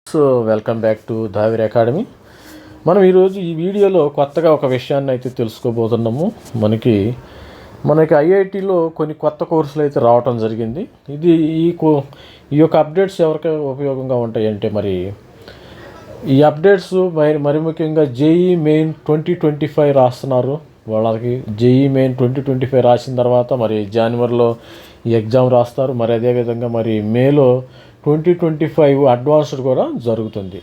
So welcome back to Dhavir academy. మనం ఈరోజు ఈ వీడియోలో కొత్తగా ఒక విషయాన్ని అయితే తెలుసుకోబోతున్నాము. మనకి ఐఐటిలో కొన్ని కొత్త కోర్సులు అయితే రావటం జరిగింది. ఇది ఈ యొక్క అప్డేట్స్ ఎవరికి ఉపయోగంగా ఉంటాయంటే ఈ అప్డేట్స్ మరి ముఖ్యంగా జేఈ మెయిన్ 2025 రాస్తున్నారు. వాళ్ళకి జేఈ మెయిన్ 2025 రాసిన తర్వాత జనవరిలో ఈ ఎగ్జామ్ రాస్తారు. అదేవిధంగా మేలో 2025 అడ్వాన్స్డ్ కూడా జరుగుతుంది.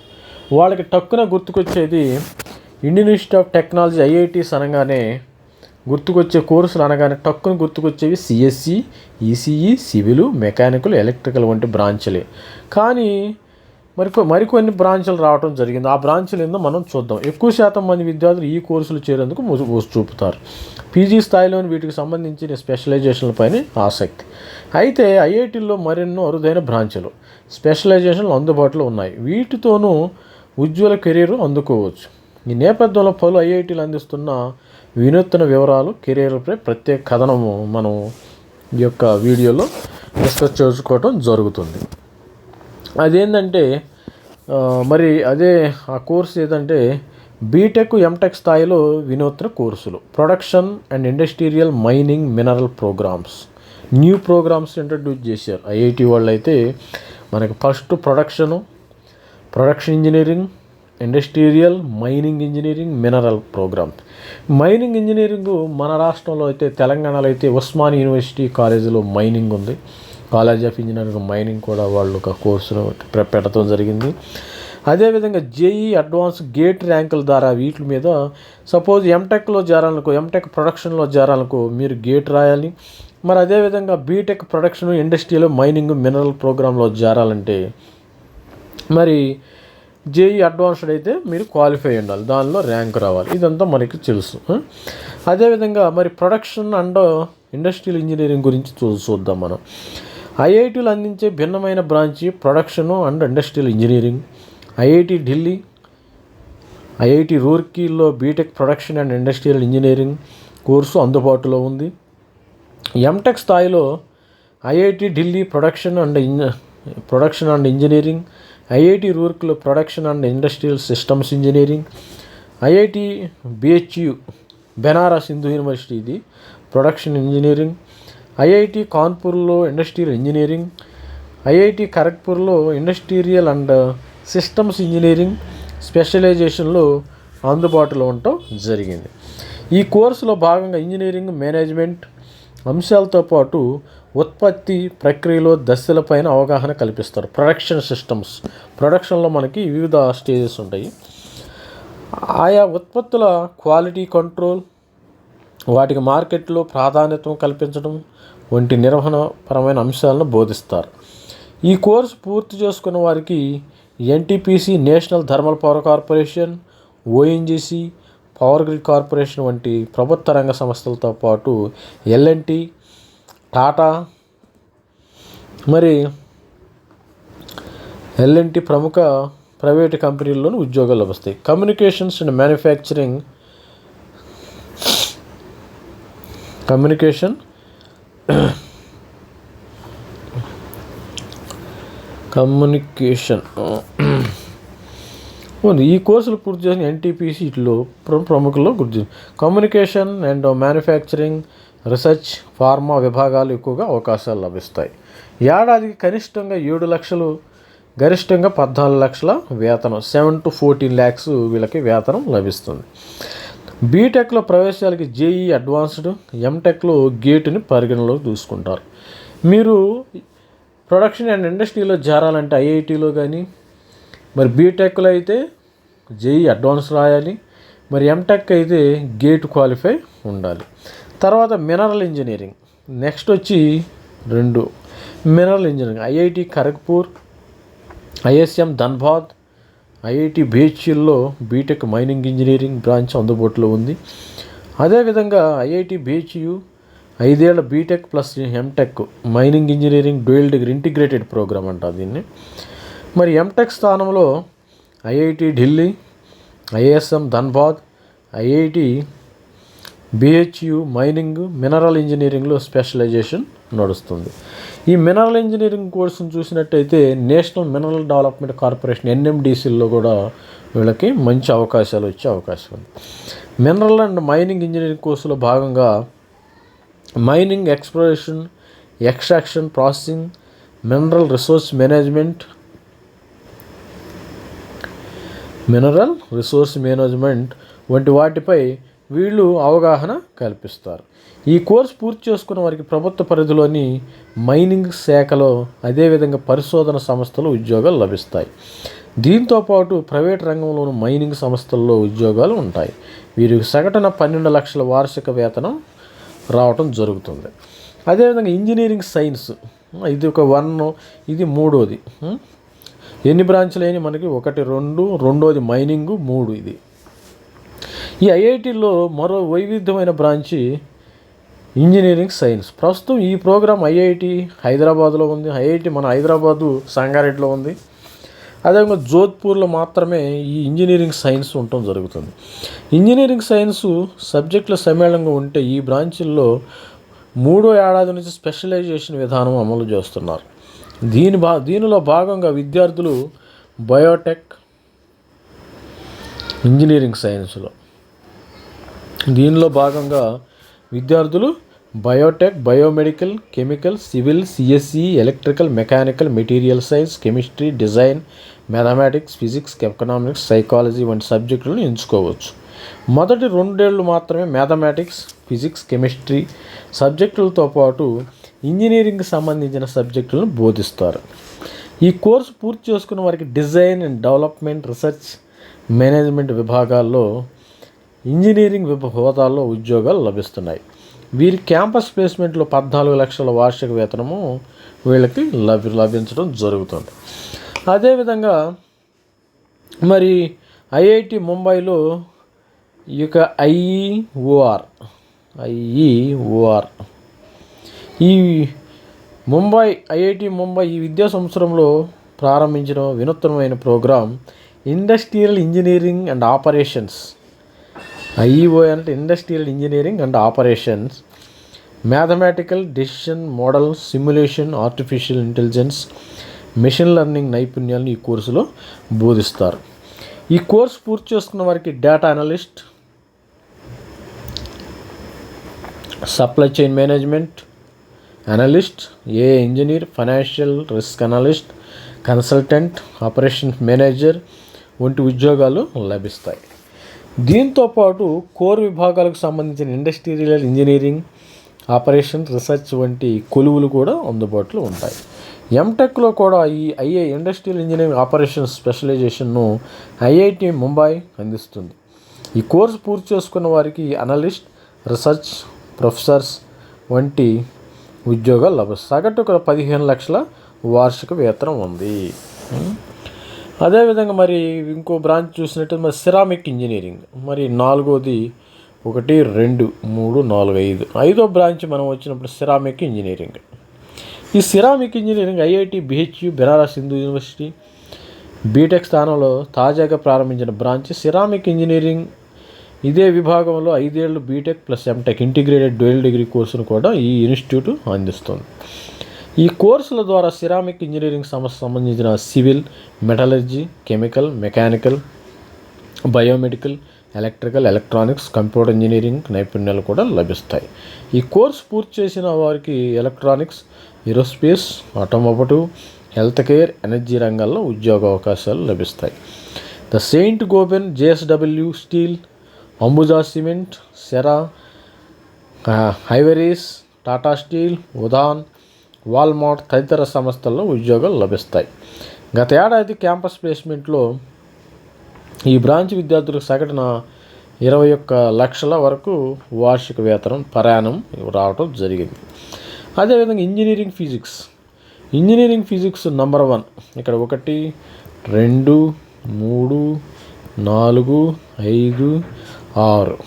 వాళ్ళకి టక్కున గుర్తుకొచ్చేది Indian institute of technology IITs అనగానే గుర్తుకొచ్చే కోర్సులు అనగానే టక్కున గుర్తుకొచ్చేవి CSC, ECE, civil, mechanical, electrical వంటి బ్రాంచ్లే. కానీ మరికొన్ని బ్రాంచ్లు రావడం జరిగింది. ఆ బ్రాంచ్లు ఏందో మనం చూద్దాం. ఎక్కువ శాతం మంది విద్యార్థులు ఈ కోర్సులు చేరేందుకు మొగ్గు చూపుతారు. పీజీ స్థాయిలోని వీటికి సంబంధించిన స్పెషలైజేషన్లపైన ఆసక్తి. అయితే ఐఐటీల్లో మరెన్నో అరుదైన బ్రాంచ్లు, స్పెషలైజేషన్లు అందుబాటులో ఉన్నాయి. వీటితోనూ ఉజ్వల కెరీర్ అందుకోవచ్చు. ఈ నేపథ్యంలో పలు ఐఐటీలు అందిస్తున్న వినూత్న వివరాలు, కెరీర్పై ప్రత్యేక కథనము మనం ఈ యొక్క వీడియోలో డిస్కస్ చేసుకోవడం జరుగుతుంది. అదేంటంటే ఆ కోర్స్ ఏదంటే బీటెక్, ఎంటెక్ స్థాయిలో వినూత్న కోర్సులు, production and industrial mining mineral programs, new programs introduce చేశారు ఐఐటి వాళ్ళు. అయితే మనకి first production engineering, industrial mining engineering, mineral programs. Mining engineering మన రాష్ట్రంలో అయితే తెలంగాణలో అయితే ఉస్మానియా యూనివర్సిటీ కాలేజీలో మైనింగ్ ఉంది. కాలేజ్ ఆఫ్ ఇంజనీరింగ్ మైనింగ్ కూడా వాళ్ళు ఒక కోర్సును పెట్టడం జరిగింది. అదేవిధంగా జేఈ అడ్వాన్స్ గేట్ ర్యాంకుల ద్వారా వీటి మీద సపోజ్ ఎంటెక్లో చేరాలనుకో, ఎంటెక్ ప్రొడక్షన్లో చేరాలనుకో మీరు గేట్ రాయాలి. అదేవిధంగా BTech production, industrial mining, mineral ప్రోగ్రాంలో చేరాలంటే జేఈ అడ్వాన్స్డ్ అయితే మీరు క్వాలిఫై ఉండాలి, దానిలో ర్యాంక్ రావాలి. ఇదంతా మనకి తెలుసు. అదేవిధంగా ప్రొడక్షన్ అండ్ ఇండస్ట్రియల్ ఇంజనీరింగ్ గురించి చూద్దాం మనం. ఐఐటీలు అందించే భిన్నమైన branch production and industrial engineering. IIT Delhi, IIT రూర్కీలో BTech production and industrial engineering course అందుబాటులో ఉంది. ఎంటెక్ స్థాయిలో IIT Delhi production and engineering, IIT రూర్కీలో production and industrial systems engineering, IIT BHU Benaras Hindu university ఇది ప్రొడక్షన్ ఇంజనీరింగ్, ఐఐటి కాన్పూర్లో ఇండస్ట్రియల్ ఇంజనీరింగ్, ఐఐటి ఖరగ్పూర్లో industrial and systems engineering స్పెషలైజేషన్లో అందుబాటులో ఉండటం జరిగింది. ఈ కోర్సులో భాగంగా ఇంజనీరింగ్ మేనేజ్మెంట్ అంశాలతో పాటు ఉత్పత్తి ప్రక్రియలో దశలపైన అవగాహన కల్పిస్తారు. ప్రొడక్షన్ సిస్టమ్స్, ప్రొడక్షన్లో మనకి వివిధ స్టేజెస్ ఉంటాయి. ఆయా ఉత్పత్తుల క్వాలిటీ కంట్రోల్, వాటికి మార్కెట్లో ప్రాధాన్యత కల్పించడం వంటి నిర్వహణపరమైన అంశాలను బోధిస్తారు. ఈ కోర్సు పూర్తి చేసుకున్న వారికి NTPC, national thermal power corporation, ONGC, power grid corporation వంటి ప్రభుత్వ రంగ సంస్థలతో పాటు ఎల్ఎన్టీ, టాటా ప్రముఖ ప్రైవేటు కంపెనీల్లోనూ ఉద్యోగాలు లభిస్తాయి. కమ్యూనికేషన్స్ అండ్ మ్యానుఫ్యాక్చరింగ్, కమ్యూనికేషన్ ఈ కోర్సులు పూర్తి చేసిన ఎన్టీపీసీ ఇట్లో ప్రముఖుల్లో గుర్తు. Communication and manufacturing, research, pharma విభాగాలు ఎక్కువగా అవకాశాలు లభిస్తాయి. ఏడాదికి కనిష్టంగా 7 లక్షలు, గరిష్టంగా 14 లక్షల వేతనం, 7 to 14 lakhs వీళ్ళకి వేతనం లభిస్తుంది. బీటెక్లో ప్రవేశాలకి జేఈ అడ్వాన్స్డ్, ఎంటెక్లో గేటుని పరిగణలోకి తీసుకుంటారు. మీరు ప్రొడక్షన్ అండ్ ఇండస్ట్రీలో చేరాలంటే ఐఐటీలో కానీ, బీటెక్లో అయితే జేఈ అడ్వాన్స్ రాయాలి, ఎంటెక్ అయితే గేట్ క్వాలిఫై ఉండాలి. తర్వాత మినరల్ ఇంజనీరింగ్, నెక్స్ట్ వచ్చి 2 mineral engineering, IIT Kharagpur, ISM Dhanbad, IIT బిహెచ్యుల్లో బీటెక్ మైనింగ్ ఇంజనీరింగ్ బ్రాంచ్ అందుబాటులో ఉంది. అదేవిధంగా ఐఐటి బిహెచ్యు 5 ఏళ్ల BTech plus MTech mining engineering dual degree integrated programme అంట దీన్ని. ఎంటెక్ స్థానంలో IIT Delhi, ISM Dhanbad, IIT BHU mining mineral ఇంజనీరింగ్లో స్పెషలైజేషన్ నడుస్తుంది. ఈ మినరల్ ఇంజనీరింగ్ కోర్సును చూసినట్టయితే నేషనల్ మినరల్ డెవలప్మెంట్ కార్పొరేషన్ ఎన్ఎండిసిలో కూడా వీళ్ళకి మంచి అవకాశాలు వచ్చే అవకాశం ఉంది. మినరల్ అండ్ మైనింగ్ ఇంజనీరింగ్ కోర్సులో భాగంగా mining exploration, extraction, processing, mineral resource management వంటి వాటిపై వీళ్ళు అవగాహన కల్పిస్తారు. ఈ కోర్సు పూర్తి చేసుకున్న వారికి ప్రభుత్వ పరిధిలోని మైనింగ్ శాఖలో అదేవిధంగా పరిశోధన సంస్థలు ఉద్యోగాలు లభిస్తాయి. దీంతోపాటు ప్రైవేట్ రంగంలోని మైనింగ్ సంస్థల్లో ఉద్యోగాలు ఉంటాయి. వీరికి సగటున 12 లక్షల వార్షిక వేతనం రావటం జరుగుతుంది. అదేవిధంగా ఇంజనీరింగ్ సైన్స్ ఇది ఒక 1, ఇది 3వది. ఎన్ని బ్రాంచ్లు అయినా మనకి 1, 2, రెండోది మైనింగు, 3 ఇది. ఈ ఐఐటీలో మరో వైవిధ్యమైన బ్రాంచి ఇంజనీరింగ్ సైన్స్. ప్రస్తుతం ఈ ప్రోగ్రాం ఐఐటి హైదరాబాద్లో ఉంది. ఐఐటి మన హైదరాబాదు సంగారెడ్డిలో ఉంది. అదేవిధంగా జోధ్పూర్లో మాత్రమే ఈ ఇంజనీరింగ్ సైన్స్ ఉండటం జరుగుతుంది. ఇంజనీరింగ్ సైన్సు సబ్జెక్టుల సమ్మేళనంగా ఉంటే ఈ బ్రాంచుల్లో 3వ ఏడాది నుంచి స్పెషలైజేషన్ విధానం అమలు చేస్తున్నారు. దీనిలో భాగంగా విద్యార్థులు బయోటెక్ ఇంజనీరింగ్ సైన్స్లో biomedical, chemical, civil, CSE, electrical, mechanical, material science, chemistry, design, mathematics, physics, economics, psychology వంటి సబ్జెక్టులను ఎంచుకోవచ్చు. మొదటి 2 ఏళ్ళు మాత్రమే మ్యాథమెటిక్స్, ఫిజిక్స్, కెమిస్ట్రీ సబ్జెక్టులతో పాటు ఇంజనీరింగ్కి సంబంధించిన సబ్జెక్టులను బోధిస్తారు. ఈ కోర్సు పూర్తి చేసుకున్న వారికి design and development, research, management విభాగాల్లో ఇంజనీరింగ్ హోదాల్లో ఉద్యోగాలు లభిస్తున్నాయి. వీరి క్యాంపస్ ప్లేస్మెంట్లో 14 లక్షల వార్షిక వేతనము వీళ్ళకి లభించడం జరుగుతుంది. అదేవిధంగా మరి ఐఐటి ముంబైలో ఈ యొక్క ఐఈఓఆర్ ఈ ఐఐటి ముంబై ఈ విద్యా సంవత్సరంలో ప్రారంభించిన వినూత్నమైన programme industrial engineering and operations. IEO అంటే industrial engineering and operations, mathematical decision model, simulation, artificial intelligence, machine learning నైపుణ్యాలను ఈ కోర్సులో బోధిస్తారు. ఈ కోర్సు పూర్తి చేసుకున్న వారికి data analyst, supply chain management analyst, AI engineer, financial risk analyst, consultant, operations manager వంటి ఉద్యోగాలు లభిస్తాయి. దీంతోపాటు కోర్ విభాగాలకు సంబంధించిన ఇండస్ట్రియల్ ఇంజనీరింగ్, ఆపరేషన్, రీసెర్చ్ వంటి కొలువులు కూడా అందుబాటులో ఉంటాయి. ఎంటెక్లో కూడా ఈ ఇండస్ట్రియల్ ఇంజనీరింగ్ ఆపరేషన్స్ స్పెషలైజేషన్ను ఐఐటి ముంబై అందిస్తుంది. ఈ కోర్సు పూర్తి చేసుకున్న వారికి అనలిస్ట్, రీసెర్చ్ ప్రొఫెసర్స్ వంటి ఉద్యోగాలు లభిస్తాయి. సగటు 15 లక్షల వార్షిక వేతనం ఉంది. అదేవిధంగా మరి ఇంకో బ్రాంచ్ చూసినట్టు మరి సిరామిక్ ఇంజనీరింగ్, మరి 4వది 1, 2, 3, 4, 5. 5వ బ్రాంచ్ మనం వచ్చినప్పుడు సిరామిక్ ఇంజనీరింగ్. ఈ ceramic engineering IIT, BHU, Benaras Hindu university BTech స్థానంలో తాజాగా ప్రారంభించిన బ్రాంచ్ సిరామిక్ ఇంజనీరింగ్. ఇదే విభాగంలో 5 ఏళ్ళు BTech plus MTech integrated dual degree కోర్సును కూడా ఈ ఇన్స్టిట్యూట్ అందిస్తుంది. ఈ కోర్సుల ద్వారా సిరామిక్ ఇంజనీరింగ్ సంబంధించిన civil, metallurgy, chemical, mechanical, biomedical, electrical, electronics, computer engineering నైపుణ్యాలు కూడా లభిస్తాయి. ఈ కోర్సు పూర్తి చేసిన వారికి electronics, aerospace, automotive, health care, energy రంగాల్లో ఉద్యోగ అవకాశాలు లభిస్తాయి. The Saint Gobain, JSW steel, Ambuja cement, Cera, హైవరీస్, టాటా స్టీల్, ఉదాన్, వాల్మార్ట్ తదితర సంస్థల్లో ఉద్యోగాలు లభిస్తాయి. గత ఏడాది క్యాంపస్ ప్లేస్మెంట్లో ఈ బ్రాంచ్ విద్యార్థులకు సగటున 21 లక్షల వరకు వార్షిక వేతనం ప్రయాణం రావడం జరిగింది. అదేవిధంగా ఇంజనీరింగ్ ఫిజిక్స్ నంబర్ 1 ఇక్కడ 1, 2, 3, 4, 5, 6.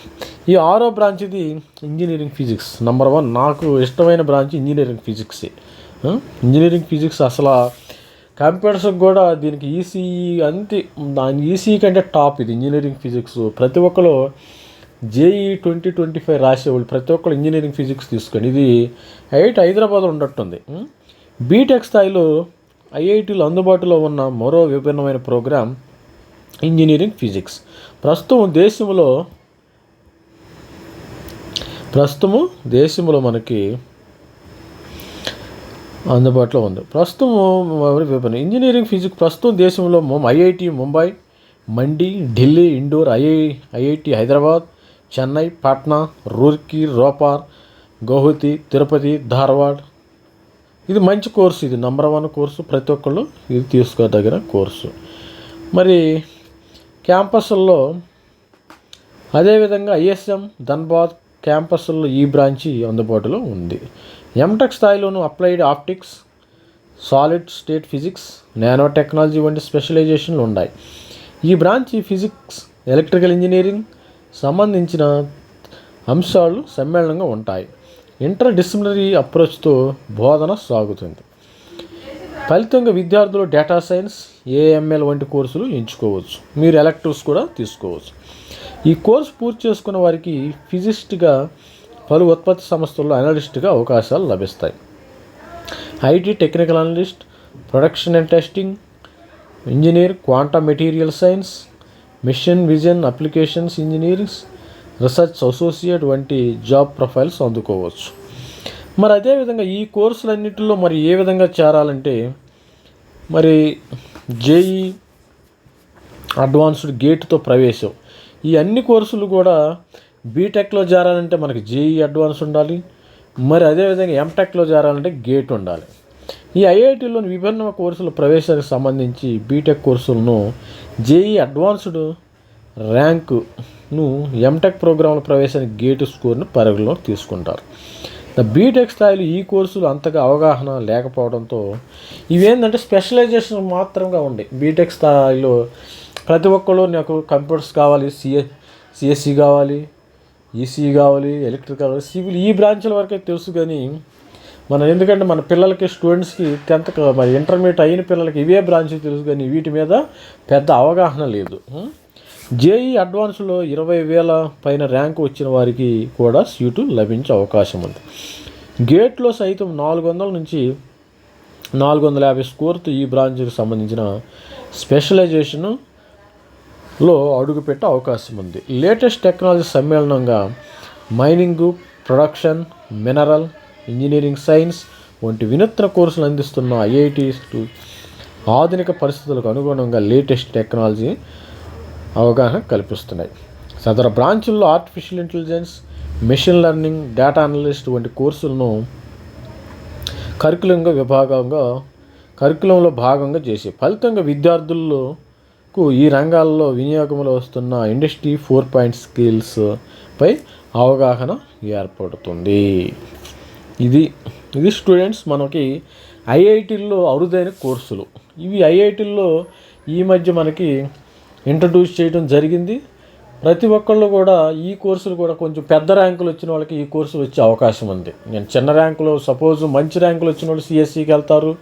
ఈ 6వ బ్రాంచ్ ఇది ఇంజనీరింగ్ ఫిజిక్స్ నంబర్ 1. నాకు ఇష్టమైన బ్రాంచ్ ఇంజనీరింగ్ ఫిజిక్సే. ఇంజనీరింగ్ ఫిజిక్స్ అసలు కంప్యూటర్స్కి కూడా దీనికి ఈసీఈ అంతే, దాని ఈసీఈ కంటే టాప్ ఇది ఇంజనీరింగ్ ఫిజిక్స్. ప్రతి ఒక్కరు జేఈ 2025 రాసేవాళ్ళు ప్రతి ఒక్కరు ఇంజనీరింగ్ ఫిజిక్స్ తీసుకోండి. ఇది హైదరాబాద్లో ఉన్నట్టుంది. బీటెక్ స్థాయిలో ఐఐటీలో అందుబాటులో ఉన్న మరో విభిన్నమైన ప్రోగ్రాం ఇంజనీరింగ్ ఫిజిక్స్. ప్రస్తుతము దేశంలో మనకి అందుబాటులో ఉంది. ఇంజనీరింగ్ ఫిజిక్స్ ప్రస్తుతం దేశంలో ఐఐటి ముంబై, మండి, ఢిల్లీ, ఇండోర్, ఐఐటి హైదరాబాద్, చెన్నై, పాట్నా, రూర్కీ, రోపార్, గౌహతి, తిరుపతి, ధార్వాడ్. ఇది మంచి కోర్సు, ఇది నంబర్ 1 కోర్సు, ప్రతి ఒక్కళ్ళు ఇది తీసుకోదగిన కోర్సు. మరి క్యాంపస్ల్లో అదేవిధంగా ఐఎస్ఎం, ధన్బాద్ క్యాంపస్ల్లో ఈ బ్రాంచి అందుబాటులో ఉంది. ఎంటెక్ స్థాయిలోనూ applied optics, solid state physics, nanotechnology వంటి స్పెషలైజేషన్లు ఉన్నాయి. ఈ బ్రాంచి ఫిజిక్స్, ఎలక్ట్రికల్ ఇంజనీరింగ్ సంబంధించిన అంశాలు సమ్మేళనంగా ఉంటాయి. ఇంటర్ డిసిప్లినరీ అప్రోచ్తో బోధన సాగుతుంది. ఫలితంగా విద్యార్థులు డేటా సైన్స్, ఏఎంఎల్ వంటి కోర్సులు ఎంచుకోవచ్చు. మీరు ఎలెక్టివ్స్ కూడా తీసుకోవచ్చు. ఈ కోర్సు పూర్తి చేసుకున్న వారికి ఫిజిస్ట్గా పలు ఉత్పత్తి సంస్థల్లో అనలిస్ట్గా అవకాశాలు లభిస్తాయి. IT technical analyst, production and testing engineer, quantum material science, mission vision applications engineerings, research associate వంటి జాబ్ ప్రొఫైల్స్ అందుకోవచ్చు. మరి అదేవిధంగా ఈ కోర్సులన్నింటిలో మరి ఏ విధంగా చేరాలంటే మరి జేఈ అడ్వాన్స్డ్ గేట్తో ప్రవేశం. ఈ అన్ని కోర్సులు కూడా బీటెక్లో చేరాలంటే మనకి జేఈ అడ్వాన్స్ ఉండాలి. మరి అదేవిధంగా ఎంటెక్లో చేరాలంటే గేట్ ఉండాలి. ఈ ఐఐటీలోని విభిన్న కోర్సుల ప్రవేశానికి సంబంధించి బీటెక్ కోర్సులను జేఈ అడ్వాన్స్డ్ ర్యాంకును ఎంటెక్ ప్రోగ్రాంల ప్రవేశానికి గేటు స్కోర్ను పరిగణలోకి తీసుకుంటారు. బీటెక్ స్థాయిలో ఈ కోర్సులు అంతగా అవగాహన లేకపోవడంతో ఇవేంటంటే స్పెషలైజేషన్ మాత్రంగా ఉండే. బీటెక్ స్థాయిలో ప్రతి ఒక్కళ్ళు నాకు కంప్యూటర్స్ కావాలి, సిఎస్సి కావాలి, ఈసీఈ కావాలి, ఎలక్ట్రికల్, సివిల్ ఈ బ్రాంచ్ల వరకే తెలుసు. కానీ ఎందుకంటే మన పిల్లలకి స్టూడెంట్స్కి 10th మరి ఇంటర్మీడియట్ అయిన పిల్లలకి ఇవే బ్రాంచ్ తెలుసు, కానీ వీటి మీద పెద్ద అవగాహన లేదు. జేఈ అడ్వాన్స్లో 20,000 పైన ర్యాంకు వచ్చిన వారికి కూడా సీటు లభించే అవకాశం ఉంది. గేట్లో సైతం 400 నుంచి 450 స్కోర్తో ఈ బ్రాంచ్కి సంబంధించిన స్పెషలైజేషన్లో అడుగుపెట్టే అవకాశం ఉంది. లేటెస్ట్ టెక్నాలజీ సమ్మేళనంగా mining, production, mineral engineering science వంటి వినూత్న కోర్సులు అందిస్తున్న ఐఐటీస్ ఆధునిక పరిస్థితులకు అనుగుణంగా లేటెస్ట్ టెక్నాలజీ అవగాహన కల్పిస్తున్నాయి. సదరు బ్రాంచుల్లో artificial intelligence, machine learning, data analyst వంటి కోర్సులను కరికులంలో భాగంగా చేసి ఫలితంగా విద్యార్థులకు ఈ రంగాల్లో వినియోగంలో వస్తున్న ఇండస్ట్రీ 4.0 స్కిల్స్పై అవగాహన ఏర్పడుతుంది. ఇది స్టూడెంట్స్ మనకి ఐఐటీల్లో అరుదైన కోర్సులు. ఇవి ఐఐటీల్లో ఈ మధ్య మనకి ఇంట్రడ్యూస్ చేయడం జరిగింది. ప్రతి ఒక్కళ్ళు కూడా ఈ కోర్సులు కూడా కొంచెం పెద్ద ర్యాంకులు వచ్చిన వాళ్ళకి ఈ కోర్సులు వచ్చే అవకాశం ఉంది. నేను చిన్న ర్యాంకులో సపోజ్ మంచి ర్యాంకులు వచ్చిన వాళ్ళు సిఎస్సికి వెళ్తారు,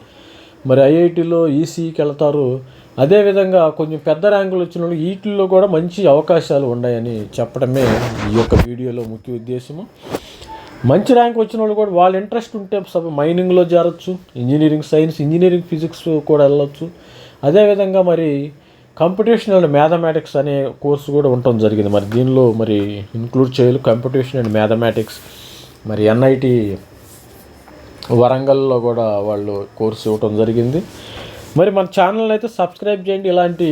మరి ఐఐటీలో ఈసీఈకి వెళ్తారు. అదేవిధంగా కొంచెం పెద్ద ర్యాంకులు వచ్చిన వాళ్ళు వీటిల్లో కూడా మంచి అవకాశాలు ఉన్నాయని చెప్పడమే ఈ యొక్క వీడియోలో ముఖ్య ఉద్దేశము. మంచి ర్యాంక్ వచ్చిన వాళ్ళు కూడా వాళ్ళ ఇంట్రెస్ట్ ఉంటే మైనింగ్లో చేరొచ్చు, ఇంజనీరింగ్ సైన్స్, ఇంజనీరింగ్ ఫిజిక్స్ కూడా వెళ్ళొచ్చు. అదేవిధంగా మరి కంప్యూటేషన్ అండ్ మ్యాథమెటిక్స్ అనే కోర్సు కూడా ఉండటం జరిగింది. మరి దీనిలో మరి ఇంక్లూడ్ చేయాలి కంప్యూటేషన్ అండ్ మ్యాథమెటిక్స్. మరి ఎన్ఐటి వరంగల్లో కూడా వాళ్ళు కోర్సు ఇవ్వటం జరిగింది. మరి మన ఛానల్ని అయితే సబ్స్క్రైబ్ చేయండి. ఇలాంటి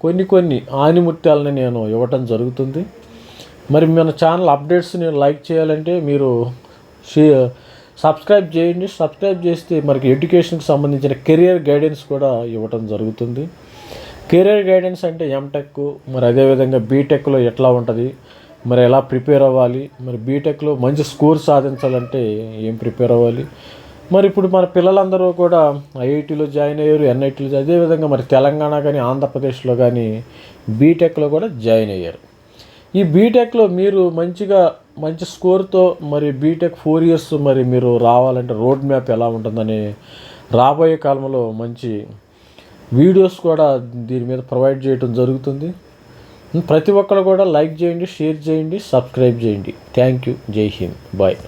కొన్ని ఆనిముత్యాలని నేను ఇవ్వటం జరుగుతుంది. మరి మన ఛానల్ అప్డేట్స్ని లైక్ చేయాలంటే మీరు సబ్స్క్రైబ్ చేయండి. సబ్స్క్రైబ్ చేస్తే మనకి ఎడ్యుకేషన్కి సంబంధించిన కెరియర్ గైడెన్స్ కూడా ఇవ్వటం జరుగుతుంది. కెరియర్ గైడెన్స్ అంటే ఎంటెక్, మరి అదేవిధంగా బీటెక్లో ఎట్లా ఉంటుంది, మరి ఎలా ప్రిపేర్ అవ్వాలి, మరి బీటెక్లో మంచి స్కోర్ సాధించాలంటే ఏం ప్రిపేర్ అవ్వాలి. మరి ఇప్పుడు మన పిల్లలందరూ కూడా ఐఐటీలో జాయిన్ అయ్యారు, ఎన్ఐటీలో, అదేవిధంగా మరి తెలంగాణ కానీ ఆంధ్రప్రదేశ్లో కానీ బీటెక్లో కూడా జాయిన్ అయ్యారు. ఈ బీటెక్లో మీరు మంచి స్కోర్తో మరి బీటెక్ 4 years మరి మీరు రావాలంటే రోడ్ మ్యాప్ ఎలా ఉంటుందని రాబోయే కాలంలో మంచి వీడియోస్ కూడా దీని మీద ప్రొవైడ్ చేయడం జరుగుతుంది. ప్రతి ఒక్కరు కూడా లైక్ చేయండి, షేర్ చేయండి, సబ్స్క్రైబ్ చేయండి. Thank you. జై హింద్. బాయ్.